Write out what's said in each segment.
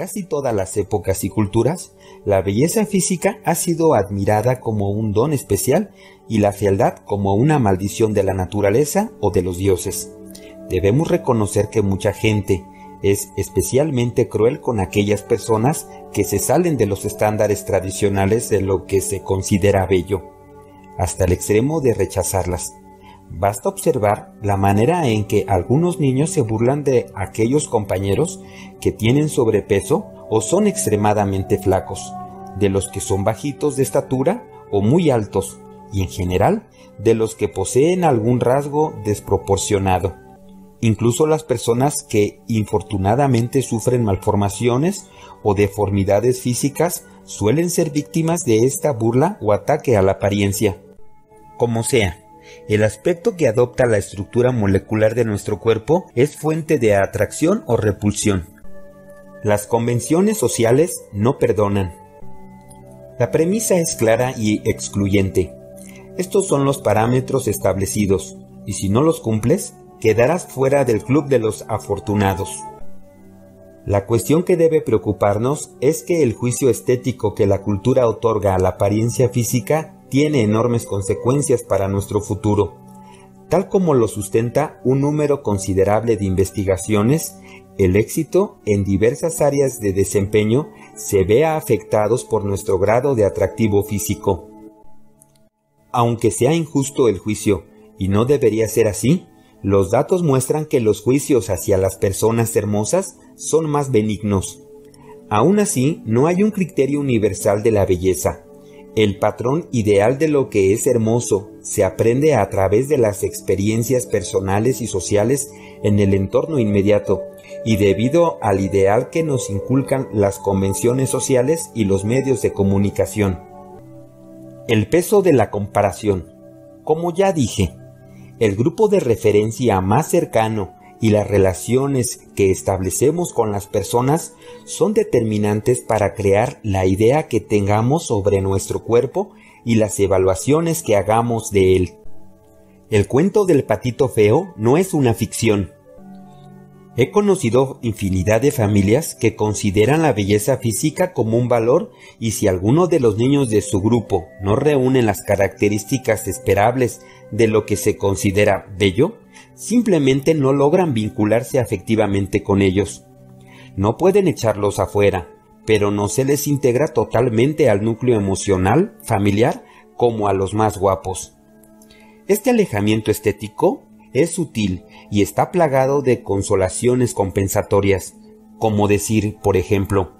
casi todas las épocas y culturas, la belleza física ha sido admirada como un don especial y la fealdad como una maldición de la naturaleza o de los dioses. Debemos reconocer que mucha gente es especialmente cruel con aquellas personas que se salen de los estándares tradicionales de lo que se considera bello, hasta el extremo de rechazarlas. Basta observar la manera en que algunos niños se burlan de aquellos compañeros que tienen sobrepeso o son extremadamente flacos, de los que son bajitos de estatura o muy altos, y en general de los que poseen algún rasgo desproporcionado. Incluso las personas que infortunadamente sufren malformaciones o deformidades físicas suelen ser víctimas de esta burla o ataque a la apariencia. Como sea, el aspecto que adopta la estructura molecular de nuestro cuerpo es fuente de atracción o repulsión. Las convenciones sociales no perdonan. La premisa es clara y excluyente. Estos son los parámetros establecidos, y si no los cumples, quedarás fuera del club de los afortunados. La cuestión que debe preocuparnos es que el juicio estético que la cultura otorga a la apariencia física tiene enormes consecuencias para nuestro futuro. Tal como lo sustenta un número considerable de investigaciones, el éxito en diversas áreas de desempeño se ve afectados por nuestro grado de atractivo físico. Aunque sea injusto el juicio, y no debería ser así, los datos muestran que los juicios hacia las personas hermosas son más benignos. Aún así, no hay un criterio universal de la belleza. El patrón ideal de lo que es hermoso se aprende a través de las experiencias personales y sociales en el entorno inmediato, y debido al ideal que nos inculcan las convenciones sociales y los medios de comunicación. El peso de la comparación. Como ya dije, el grupo de referencia más cercano y las relaciones que establecemos con las personas son determinantes para crear la idea que tengamos sobre nuestro cuerpo y las evaluaciones que hagamos de él. El cuento del patito feo no es una ficción. He conocido infinidad de familias que consideran la belleza física como un valor, y si alguno de los niños de su grupo no reúne las características esperables de lo que se considera bello, simplemente no logran vincularse afectivamente con ellos. No pueden echarlos afuera, pero no se les integra totalmente al núcleo emocional, familiar, como a los más guapos. Este alejamiento estético es sutil y está plagado de consolaciones compensatorias, como decir, por ejemplo,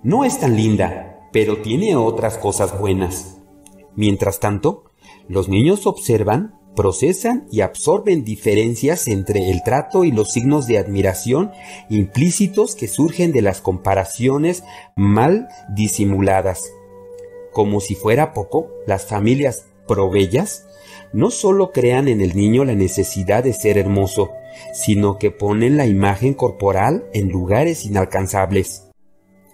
no es tan linda, pero tiene otras cosas buenas. Mientras tanto, los niños observan, procesan y absorben diferencias entre el trato y los signos de admiración implícitos que surgen de las comparaciones mal disimuladas. Como si fuera poco, las familias probellas no solo crean en el niño la necesidad de ser hermoso, sino que ponen la imagen corporal en lugares inalcanzables.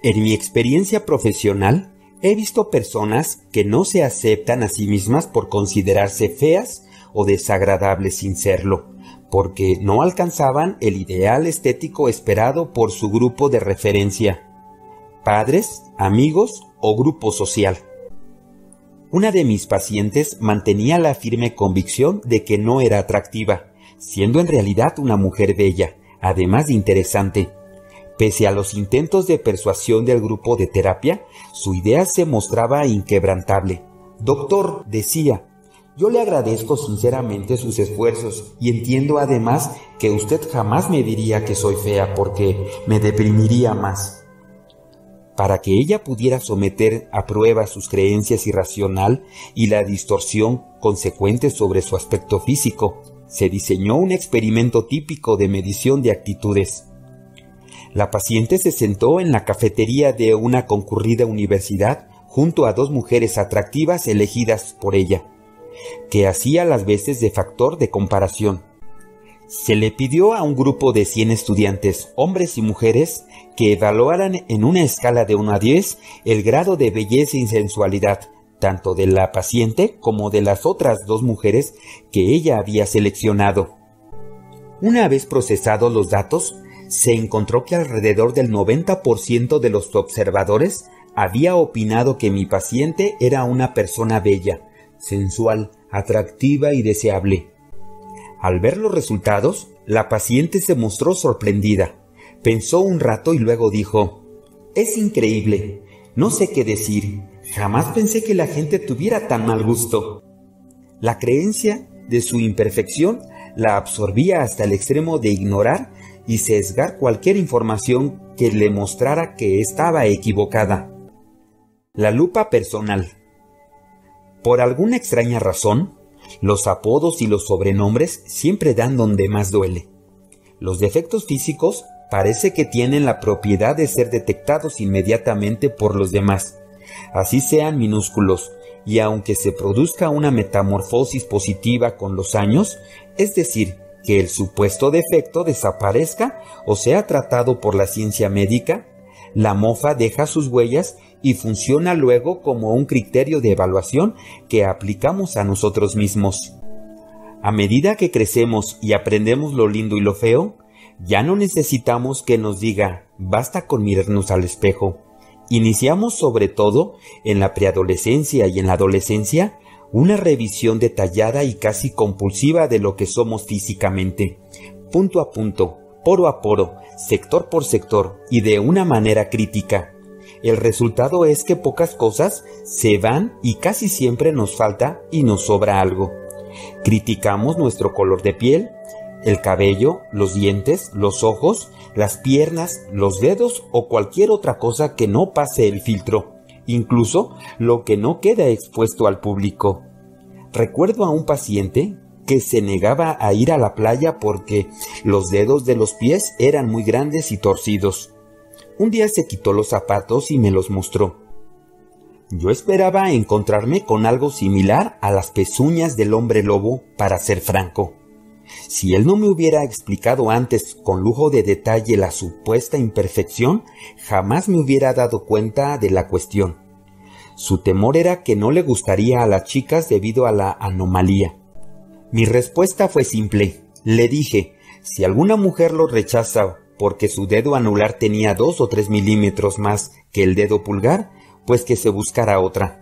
En mi experiencia profesional, he visto personas que no se aceptan a sí mismas por considerarse feas o desagradables sin serlo, porque no alcanzaban el ideal estético esperado por su grupo de referencia, padres, amigos o grupo social. Una de mis pacientes mantenía la firme convicción de que no era atractiva, siendo en realidad una mujer bella, además de interesante. Pese a los intentos de persuasión del grupo de terapia, su idea se mostraba inquebrantable. «Doctor», decía, «yo le agradezco sinceramente sus esfuerzos y entiendo además que usted jamás me diría que soy fea porque me deprimiría más». Para que ella pudiera someter a prueba sus creencias irracional y la distorsión consecuente sobre su aspecto físico, se diseñó un experimento típico de medición de actitudes. La paciente se sentó en la cafetería de una concurrida universidad junto a dos mujeres atractivas elegidas por ella, que hacía las veces de factor de comparación. Se le pidió a un grupo de 100 estudiantes, hombres y mujeres, que evaluaran en una escala de 1 a 10 el grado de belleza y sensualidad, tanto de la paciente como de las otras dos mujeres que ella había seleccionado. Una vez procesados los datos, se encontró que alrededor del 90% de los observadores había opinado que mi paciente era una persona bella, sensual, atractiva y deseable. Al ver los resultados, la paciente se mostró sorprendida. Pensó un rato y luego dijo: «Es increíble, no sé qué decir, jamás pensé que la gente tuviera tan mal gusto». La creencia de su imperfección la absorbía hasta el extremo de ignorar y sesgar cualquier información que le mostrara que estaba equivocada. La lupa personal. Por alguna extraña razón, los apodos y los sobrenombres siempre dan donde más duele. Los defectos físicos parece que tienen la propiedad de ser detectados inmediatamente por los demás, así sean minúsculos, y aunque se produzca una metamorfosis positiva con los años, es decir, que el supuesto defecto desaparezca o sea tratado por la ciencia médica, la mofa deja sus huellas y funciona luego como un criterio de evaluación que aplicamos a nosotros mismos. A medida que crecemos y aprendemos lo lindo y lo feo, ya no necesitamos que nos diga, basta con mirarnos al espejo. Iniciamos sobre todo en la preadolescencia y en la adolescencia una revisión detallada y casi compulsiva de lo que somos físicamente, punto a punto, poro a poro, sector por sector y de una manera crítica. El resultado es que pocas cosas se van y casi siempre nos falta y nos sobra algo. Criticamos nuestro color de piel, el cabello, los dientes, los ojos, las piernas, los dedos o cualquier otra cosa que no pase el filtro, incluso lo que no queda expuesto al público. Recuerdo a un paciente que se negaba a ir a la playa porque los dedos de los pies eran muy grandes y torcidos. Un día se quitó los zapatos y me los mostró. Yo esperaba encontrarme con algo similar a las pezuñas del hombre lobo, para ser franco. Si él no me hubiera explicado antes con lujo de detalle la supuesta imperfección, jamás me hubiera dado cuenta de la cuestión. Su temor era que no le gustaría a las chicas debido a la anomalía. Mi respuesta fue simple. Le dije, si alguna mujer lo rechaza porque su dedo anular tenía 2 o 3 milímetros más que el dedo pulgar, pues que se buscara otra.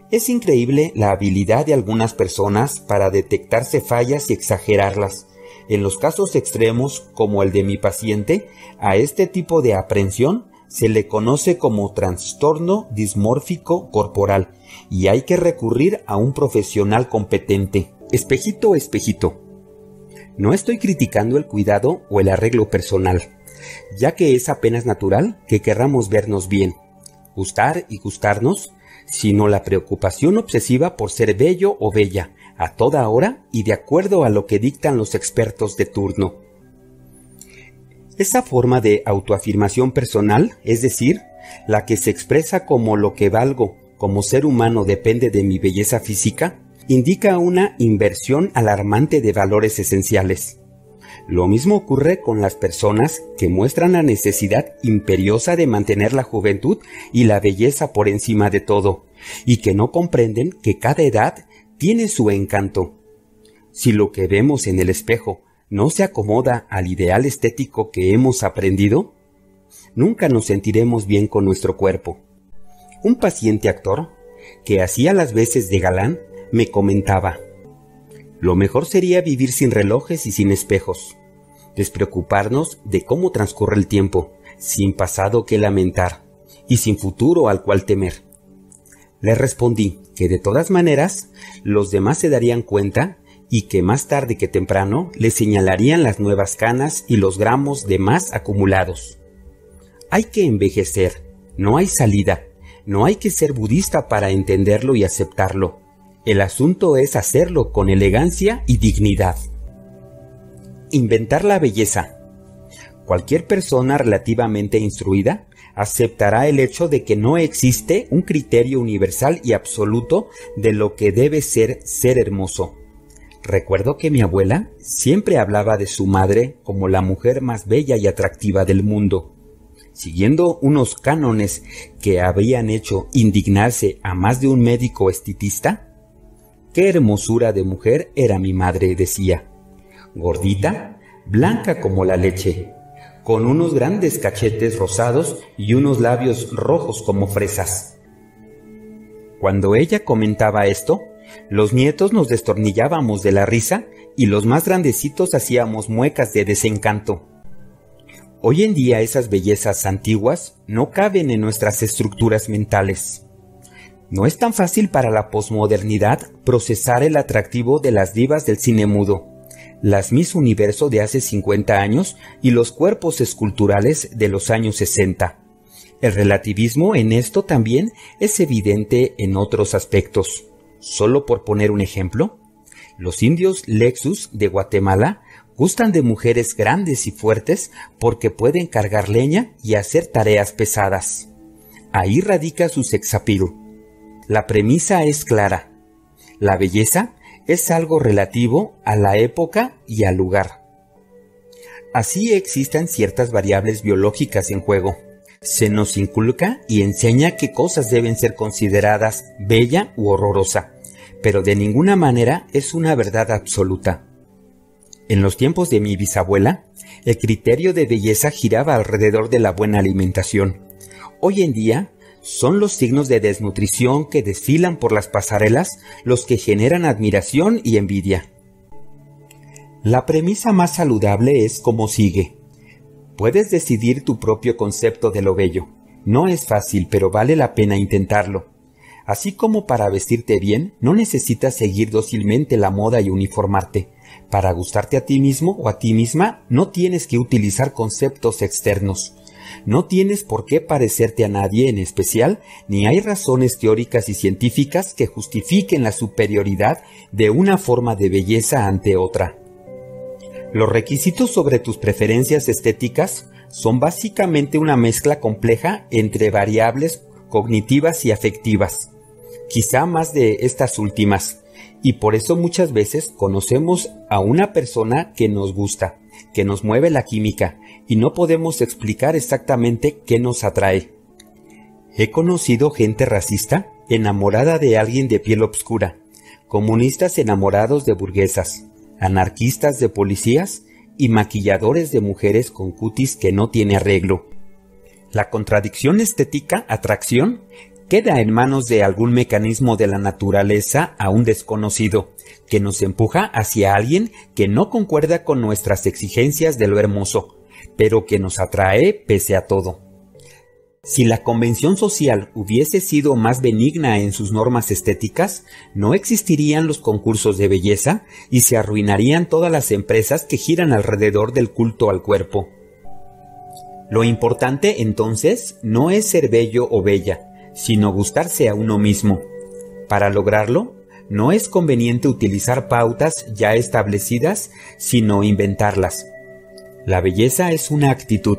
Es increíble la habilidad de algunas personas para detectarse fallas y exagerarlas. En los casos extremos, como el de mi paciente, a este tipo de aprehensión se le conoce como trastorno dismórfico corporal y hay que recurrir a un profesional competente. Espejito, espejito. No estoy criticando el cuidado o el arreglo personal, ya que es apenas natural que querramos vernos bien, gustar y gustarnos, sino la preocupación obsesiva por ser bello o bella, a toda hora y de acuerdo a lo que dictan los expertos de turno. Esa forma de autoafirmación personal, es decir, la que se expresa como lo que valgo como ser humano depende de mi belleza física, indica una inversión alarmante de valores esenciales. Lo mismo ocurre con las personas que muestran la necesidad imperiosa de mantener la juventud y la belleza por encima de todo, y que no comprenden que cada edad tiene su encanto. Si lo que vemos en el espejo no se acomoda al ideal estético que hemos aprendido, nunca nos sentiremos bien con nuestro cuerpo. Un paciente actor, que hacía las veces de galán, me comentaba: lo mejor sería vivir sin relojes y sin espejos, despreocuparnos de cómo transcurre el tiempo, sin pasado que lamentar y sin futuro al cual temer. Le respondí que de todas maneras los demás se darían cuenta y que más tarde que temprano le señalarían las nuevas canas y los gramos de más acumulados. Hay que envejecer, no hay salida, no hay que ser budista para entenderlo y aceptarlo. El asunto es hacerlo con elegancia y dignidad. Inventar la belleza. Cualquier persona relativamente instruida aceptará el hecho de que no existe un criterio universal y absoluto de lo que debe ser hermoso. Recuerdo que mi abuela siempre hablaba de su madre como la mujer más bella y atractiva del mundo, siguiendo unos cánones que habrían hecho indignarse a más de un médico estetista. ¡Qué hermosura de mujer era mi madre!, decía. Gordita, blanca como la leche, con unos grandes cachetes rosados y unos labios rojos como fresas. Cuando ella comentaba esto, los nietos nos destornillábamos de la risa y los más grandecitos hacíamos muecas de desencanto. Hoy en día esas bellezas antiguas no caben en nuestras estructuras mentales. No es tan fácil para la posmodernidad procesar el atractivo de las divas del cine mudo, las Miss Universo de hace 50 años y los cuerpos esculturales de los años 60. El relativismo en esto también es evidente en otros aspectos. Solo por poner un ejemplo, los indios Lexus de Guatemala gustan de mujeres grandes y fuertes porque pueden cargar leña y hacer tareas pesadas. Ahí radica su sex appeal. La premisa es clara. La belleza es algo relativo a la época y al lugar. Así existen ciertas variables biológicas en juego. Se nos inculca y enseña qué cosas deben ser consideradas bella u horrorosa, pero de ninguna manera es una verdad absoluta. En los tiempos de mi bisabuela, el criterio de belleza giraba alrededor de la buena alimentación. Hoy en día, son los signos de desnutrición que desfilan por las pasarelas los que generan admiración y envidia. La premisa más saludable es como sigue. Puedes decidir tu propio concepto de lo bello. No es fácil, pero vale la pena intentarlo. Así como para vestirte bien, no necesitas seguir dócilmente la moda y uniformarte. Para gustarte a ti mismo o a ti misma, no tienes que utilizar conceptos externos. No tienes por qué parecerte a nadie en especial, ni hay razones teóricas y científicas que justifiquen la superioridad de una forma de belleza ante otra. Los requisitos sobre tus preferencias estéticas son básicamente una mezcla compleja entre variables cognitivas y afectivas, quizá más de estas últimas, y por eso muchas veces conocemos a una persona que nos gusta, que nos mueve la química, y no podemos explicar exactamente qué nos atrae. He conocido gente racista enamorada de alguien de piel oscura, comunistas enamorados de burguesas, anarquistas de policías y maquilladores de mujeres con cutis que no tiene arreglo. La contradicción estética-atracción queda en manos de algún mecanismo de la naturaleza aún desconocido, que nos empuja hacia alguien que no concuerda con nuestras exigencias de lo hermoso, pero que nos atrae pese a todo. Si la convención social hubiese sido más benigna en sus normas estéticas, no existirían los concursos de belleza y se arruinarían todas las empresas que giran alrededor del culto al cuerpo. Lo importante, entonces, no es ser bello o bella, sino gustarse a uno mismo. Para lograrlo, no es conveniente utilizar pautas ya establecidas, sino inventarlas. La belleza es una actitud.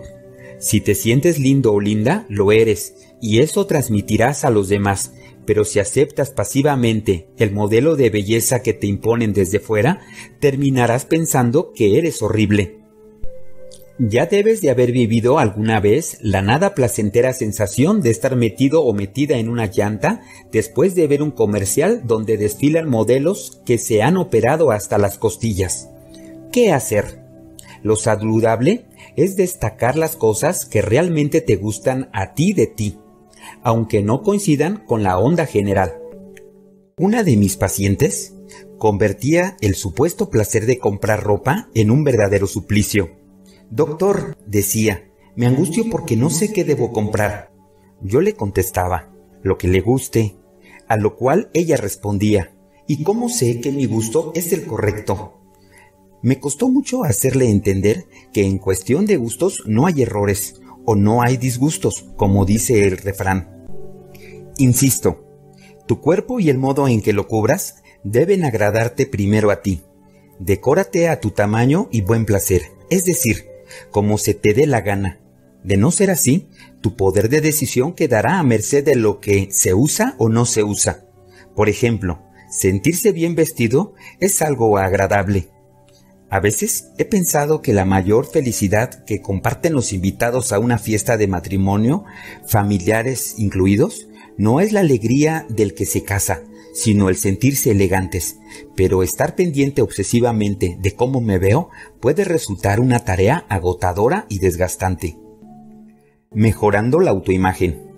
Si te sientes lindo o linda, lo eres, y eso transmitirás a los demás, pero si aceptas pasivamente el modelo de belleza que te imponen desde fuera, terminarás pensando que eres horrible. Ya debes de haber vivido alguna vez la nada placentera sensación de estar metido o metida en una llanta después de ver un comercial donde desfilan modelos que se han operado hasta las costillas. ¿Qué hacer? Lo saludable es destacar las cosas que realmente te gustan a ti de ti, aunque no coincidan con la onda general. Una de mis pacientes convertía el supuesto placer de comprar ropa en un verdadero suplicio. «Doctor», decía, «me angustio porque no sé qué debo comprar». Yo le contestaba, «lo que le guste», a lo cual ella respondía, «¿y cómo sé que mi gusto es el correcto?». Me costó mucho hacerle entender que en cuestión de gustos no hay errores o no hay disgustos, como dice el refrán. Insisto, tu cuerpo y el modo en que lo cubras deben agradarte primero a ti. Decórate a tu tamaño y buen placer, es decir, como se te dé la gana. De no ser así, tu poder de decisión quedará a merced de lo que se usa o no se usa. Por ejemplo, sentirse bien vestido es algo agradable. A veces he pensado que la mayor felicidad que comparten los invitados a una fiesta de matrimonio, familiares incluidos, no es la alegría del que se casa, sino el sentirse elegantes, pero estar pendiente obsesivamente de cómo me veo puede resultar una tarea agotadora y desgastante. Mejorando la autoimagen.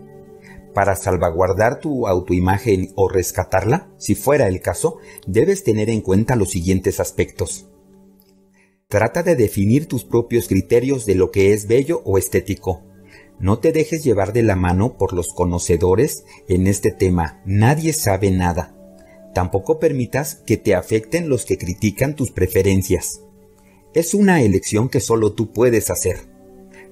Para salvaguardar tu autoimagen o rescatarla, si fuera el caso, debes tener en cuenta los siguientes aspectos. Trata de definir tus propios criterios de lo que es bello o estético. No te dejes llevar de la mano por los conocedores en este tema, nadie sabe nada. Tampoco permitas que te afecten los que critican tus preferencias. Es una elección que solo tú puedes hacer.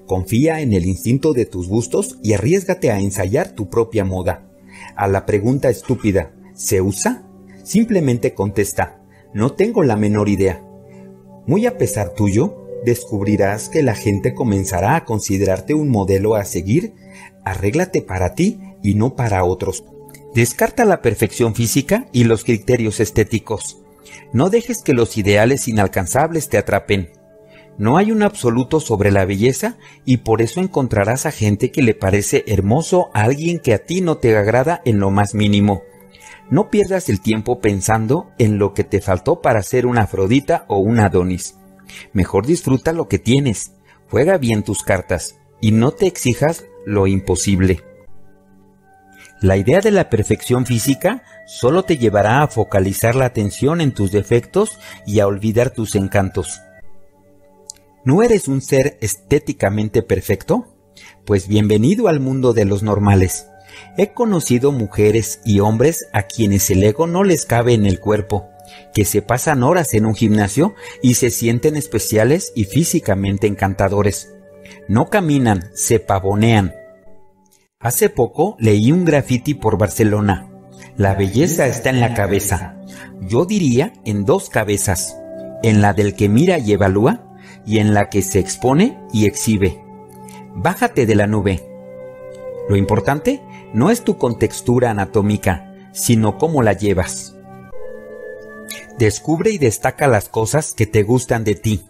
Confía en el instinto de tus gustos y arriésgate a ensayar tu propia moda. A la pregunta estúpida, ¿se usa? Simplemente contesta, no tengo la menor idea. Muy a pesar tuyo, descubrirás que la gente comenzará a considerarte un modelo a seguir. Arréglate para ti y no para otros. Descarta la perfección física y los criterios estéticos. No dejes que los ideales inalcanzables te atrapen. No hay un absoluto sobre la belleza y por eso encontrarás a gente que le parece hermoso a alguien que a ti no te agrada en lo más mínimo. No pierdas el tiempo pensando en lo que te faltó para ser una Afrodita o un Adonis. Mejor disfruta lo que tienes, juega bien tus cartas y no te exijas lo imposible. La idea de la perfección física solo te llevará a focalizar la atención en tus defectos y a olvidar tus encantos. ¿No eres un ser estéticamente perfecto? Pues bienvenido al mundo de los normales. He conocido mujeres y hombres a quienes el ego no les cabe en el cuerpo, que se pasan horas en un gimnasio y se sienten especiales y físicamente encantadores. No caminan, se pavonean. Hace poco leí un graffiti por Barcelona. La belleza está en la cabeza. Yo diría en dos cabezas, en la del que mira y evalúa y en la que se expone y exhibe. Bájate de la nube. Lo importante no es tu contextura anatómica, sino cómo la llevas. Descubre y destaca las cosas que te gustan de ti.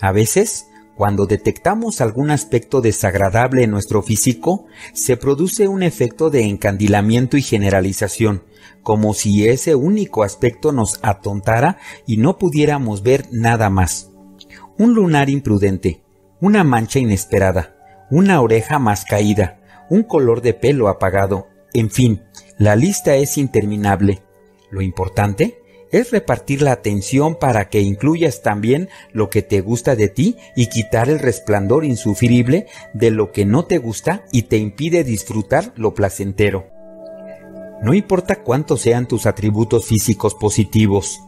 A veces, cuando detectamos algún aspecto desagradable en nuestro físico, se produce un efecto de encandilamiento y generalización, como si ese único aspecto nos atontara y no pudiéramos ver nada más. Un lunar imprudente, una mancha inesperada, una oreja más caída, un color de pelo apagado, en fin, la lista es interminable. Lo importante es repartir la atención para que incluyas también lo que te gusta de ti y quitar el resplandor insufrible de lo que no te gusta y te impide disfrutar lo placentero. No importa cuántos sean tus atributos físicos positivos,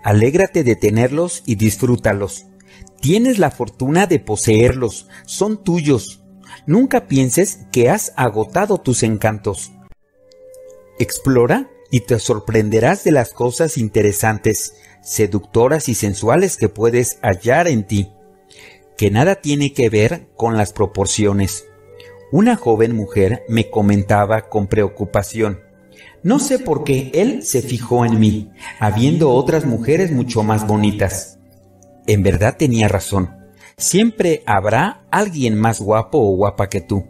alégrate de tenerlos y disfrútalos. Tienes la fortuna de poseerlos, son tuyos. Nunca pienses que has agotado tus encantos. Explora y te sorprenderás de las cosas interesantes, seductoras y sensuales que puedes hallar en ti, que nada tiene que ver con las proporciones. Una joven mujer me comentaba con preocupación: no sé por qué él se fijó en mí, habiendo otras mujeres mucho más bonitas. En verdad tenía razón. Siempre habrá alguien más guapo o guapa que tú,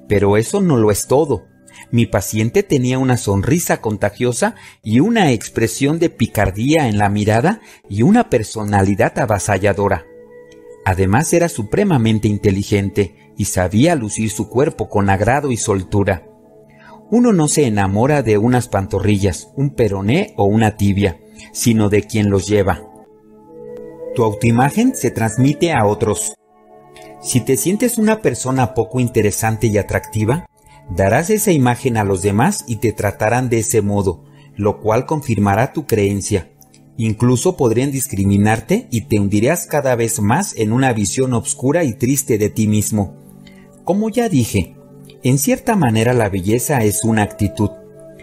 pero eso no lo es todo. Mi paciente tenía una sonrisa contagiosa y una expresión de picardía en la mirada y una personalidad avasalladora. Además era supremamente inteligente y sabía lucir su cuerpo con agrado y soltura. Uno no se enamora de unas pantorrillas, un peroné o una tibia, sino de quien los lleva. Tu autoimagen se transmite a otros. Si te sientes una persona poco interesante y atractiva, darás esa imagen a los demás y te tratarán de ese modo, lo cual confirmará tu creencia. Incluso podrían discriminarte y te hundirás cada vez más en una visión oscura y triste de ti mismo. Como ya dije, en cierta manera la belleza es una actitud.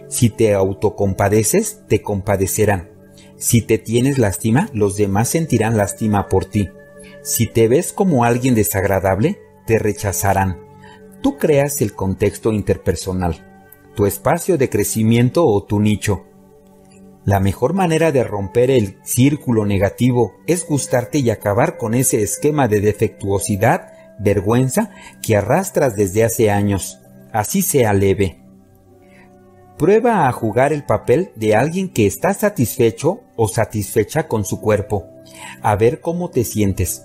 Si te autocompadeces, te compadecerán. Si te tienes lástima, los demás sentirán lástima por ti. Si te ves como alguien desagradable, te rechazarán. Tú creas el contexto interpersonal, tu espacio de crecimiento o tu nicho. La mejor manera de romper el círculo negativo es gustarte y acabar con ese esquema de defectuosidad, vergüenza que arrastras desde hace años, así sea leve. Prueba a jugar el papel de alguien que está satisfecho o satisfecha con su cuerpo, a ver cómo te sientes.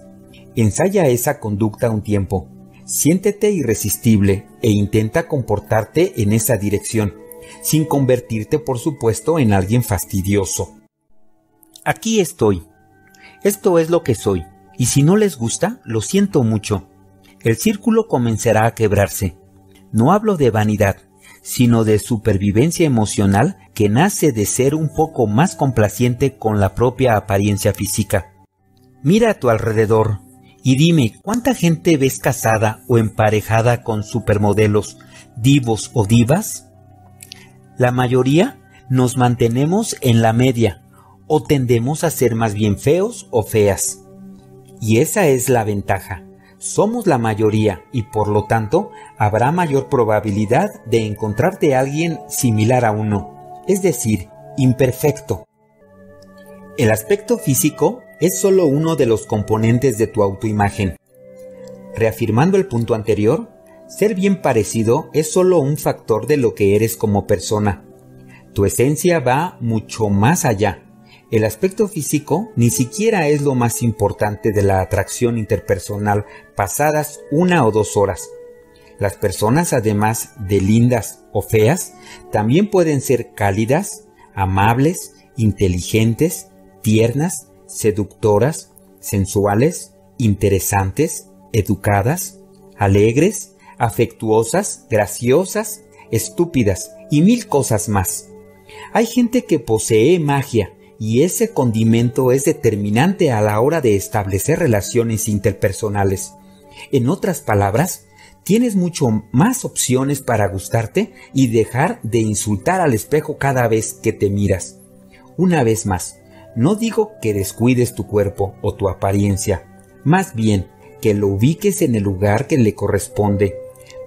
Ensaya esa conducta un tiempo. Siéntete irresistible e intenta comportarte en esa dirección, sin convertirte, por supuesto, en alguien fastidioso. Aquí estoy. Esto es lo que soy, y si no les gusta, lo siento mucho. El círculo comenzará a quebrarse. No hablo de vanidad, sino de supervivencia emocional que nace de ser un poco más complaciente con la propia apariencia física. Mira a tu alrededor y dime cuánta gente ves casada o emparejada con supermodelos, divos o divas. La mayoría nos mantenemos en la media o tendemos a ser más bien feos o feas. Y esa es la ventaja. Somos la mayoría y por lo tanto habrá mayor probabilidad de encontrarte a alguien similar a uno, es decir, imperfecto. El aspecto físico es solo uno de los componentes de tu autoimagen. Reafirmando el punto anterior, ser bien parecido es solo un factor de lo que eres como persona. Tu esencia va mucho más allá. El aspecto físico ni siquiera es lo más importante de la atracción interpersonal pasadas 1 o 2 horas. Las personas, además de lindas o feas, también pueden ser cálidas, amables, inteligentes, tiernas, seductoras, sensuales, interesantes, educadas, alegres, afectuosas, graciosas, estúpidas y 1000 cosas más. Hay gente que posee magia, y ese condimento es determinante a la hora de establecer relaciones interpersonales. En otras palabras, tienes mucho más opciones para gustarte y dejar de insultar al espejo cada vez que te miras. Una vez más, no digo que descuides tu cuerpo o tu apariencia, más bien que lo ubiques en el lugar que le corresponde.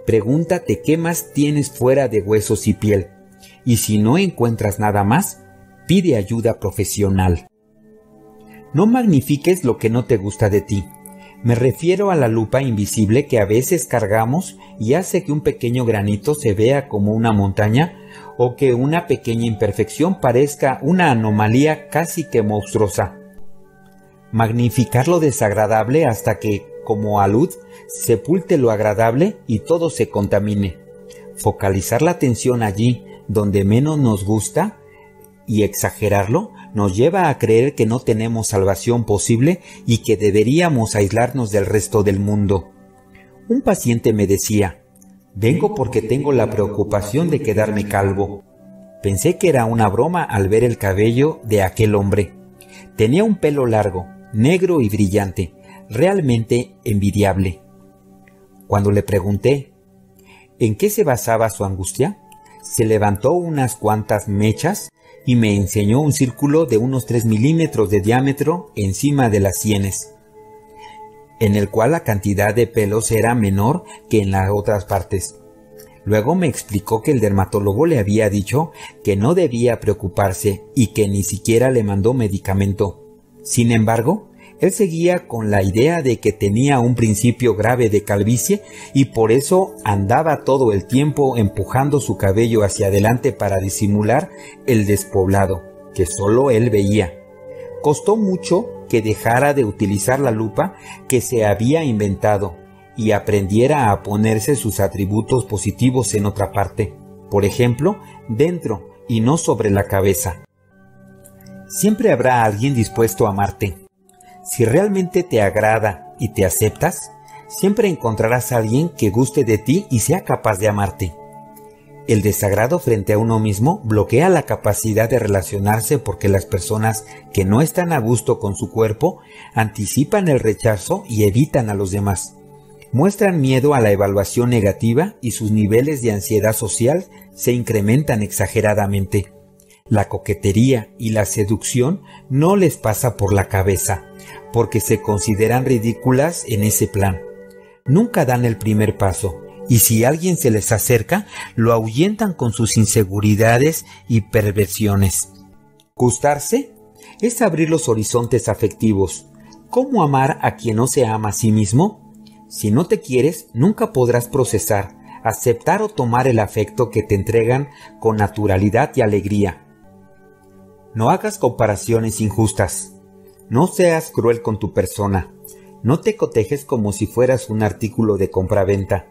Pregúntate qué más tienes fuera de huesos y piel, y si no encuentras nada más, pide ayuda profesional. No magnifiques lo que no te gusta de ti. Me refiero a la lupa invisible que a veces cargamos y hace que un pequeño granito se vea como una montaña o que una pequeña imperfección parezca una anomalía casi que monstruosa. Magnificar lo desagradable hasta que, como alud, sepulte lo agradable y todo se contamine. Focalizar la atención allí donde menos nos gusta y exagerarlo nos lleva a creer que no tenemos salvación posible y que deberíamos aislarnos del resto del mundo. Un paciente me decía: vengo porque tengo la preocupación de quedarme calvo. Pensé que era una broma al ver el cabello de aquel hombre. Tenía un pelo largo, negro y brillante, realmente envidiable. Cuando le pregunté ¿en qué se basaba su angustia?, se levantó unas cuantas mechas y me enseñó un círculo de unos 3 milímetros de diámetro encima de las sienes, en el cual la cantidad de pelos era menor que en las otras partes. Luego me explicó que el dermatólogo le había dicho que no debía preocuparse y que ni siquiera le mandó medicamento. Sin embargo, él seguía con la idea de que tenía un principio grave de calvicie y por eso andaba todo el tiempo empujando su cabello hacia adelante para disimular el despoblado que solo él veía. Costó mucho que dejara de utilizar la lupa que se había inventado y aprendiera a ponerse sus atributos positivos en otra parte, por ejemplo, dentro y no sobre la cabeza. Siempre habrá alguien dispuesto a amarte. Si realmente te agrada y te aceptas, siempre encontrarás a alguien que guste de ti y sea capaz de amarte. El desagrado frente a uno mismo bloquea la capacidad de relacionarse porque las personas que no están a gusto con su cuerpo anticipan el rechazo y evitan a los demás. Muestran miedo a la evaluación negativa y sus niveles de ansiedad social se incrementan exageradamente. La coquetería y la seducción no les pasa por la cabeza, porque se consideran ridículas en ese plan. Nunca dan el primer paso, y si alguien se les acerca, lo ahuyentan con sus inseguridades y perversiones. Gustarse es abrir los horizontes afectivos. ¿Cómo amar a quien no se ama a sí mismo? Si no te quieres, nunca podrás procesar, aceptar o tomar el afecto que te entregan con naturalidad y alegría. No hagas comparaciones injustas. No seas cruel con tu persona. No te cotejes como si fueras un artículo de compraventa.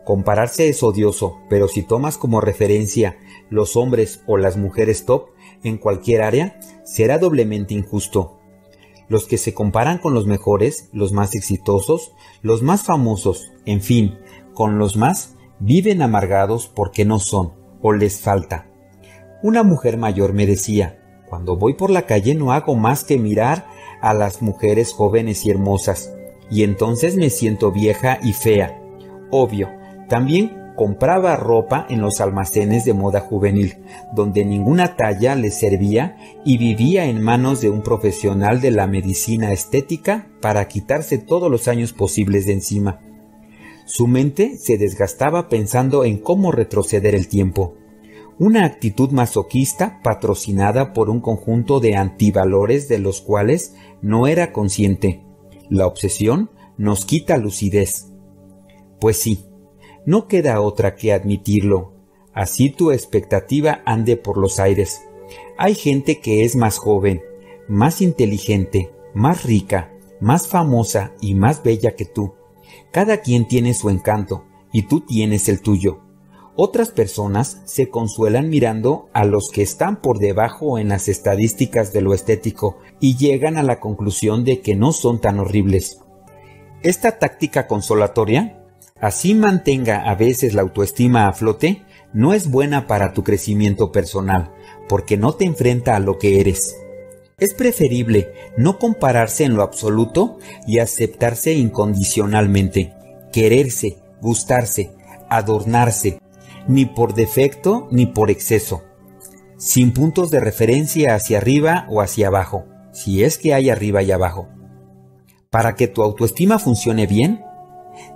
Compararse es odioso, pero si tomas como referencia los hombres o las mujeres top en cualquier área, será doblemente injusto. Los que se comparan con los mejores, los más exitosos, los más famosos, en fin, con los más, viven amargados porque no son, o les falta. Una mujer mayor me decía: cuando voy por la calle no hago más que mirar a las mujeres jóvenes y hermosas, y entonces me siento vieja y fea. Obvio, también compraba ropa en los almacenes de moda juvenil, donde ninguna talla le servía, y vivía en manos de un profesional de la medicina estética para quitarse todos los años posibles de encima. Su mente se desgastaba pensando en cómo retroceder el tiempo. Una actitud masoquista patrocinada por un conjunto de antivalores de los cuales no era consciente. La obsesión nos quita lucidez. Pues sí, no queda otra que admitirlo. Así tu expectativa ande por los aires. Hay gente que es más joven, más inteligente, más rica, más famosa y más bella que tú. Cada quien tiene su encanto y tú tienes el tuyo. Otras personas se consuelan mirando a los que están por debajo en las estadísticas de lo estético y llegan a la conclusión de que no son tan horribles. Esta táctica consolatoria, así mantenga a veces la autoestima a flote, no es buena para tu crecimiento personal, porque no te enfrenta a lo que eres. Es preferible no compararse en lo absoluto y aceptarse incondicionalmente, quererse, gustarse, adornarse, ni por defecto ni por exceso, sin puntos de referencia hacia arriba o hacia abajo, si es que hay arriba y abajo. Para que tu autoestima funcione bien,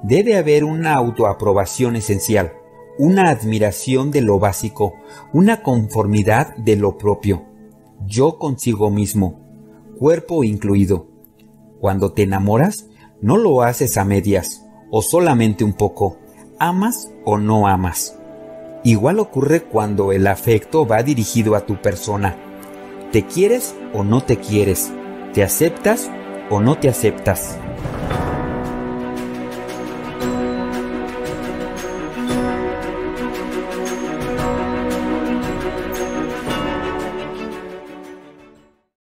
debe haber una autoaprobación esencial, una admiración de lo básico, una conformidad de lo propio, yo consigo mismo, cuerpo incluido. Cuando te enamoras, no lo haces a medias o solamente un poco, amas o no amas. Igual ocurre cuando el afecto va dirigido a tu persona. ¿Te quieres o no te quieres? ¿Te aceptas o no te aceptas?